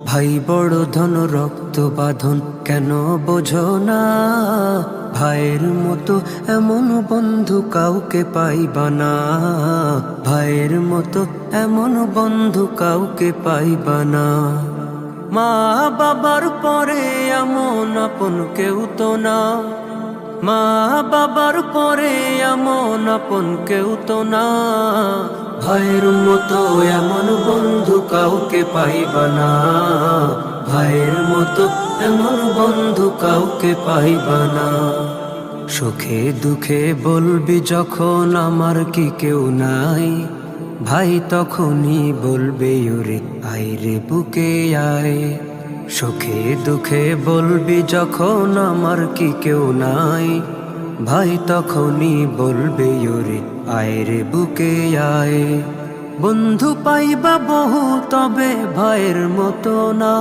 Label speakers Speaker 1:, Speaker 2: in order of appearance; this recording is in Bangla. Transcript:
Speaker 1: ভাই বড় ধন রক্ত বাঁধন কেন বোঝো না? ভাইয়ের মতো এমন বন্ধু কাউকে পাইবা না। ভাইয়ের মতো এমন বন্ধু কাউকে পাইবা না। মা বাবার পরে এমন আপন কেউ তো না। মা বাবার পরে এমন আপন কেউ তো না। ভাইয়ের মতো এমন বন্ধু কাউকে পাইবা না। ভাইয়ের মতো এমন বন্ধু কাউকে পাইবা না। সুখে দুঃখে বলবি যখন আমার কি কেউ নাই, ভাই তখনই বলবে ওরে আয় রে বুকে আয়। সুখে দুঃখে বলবি যখন আমার কি কেউ নাই, ভাই তখনই বলবে ওরে আয় রে বুকে আয়। বন্ধু পাইবা বহু তবে ভাইয়ের মতো না।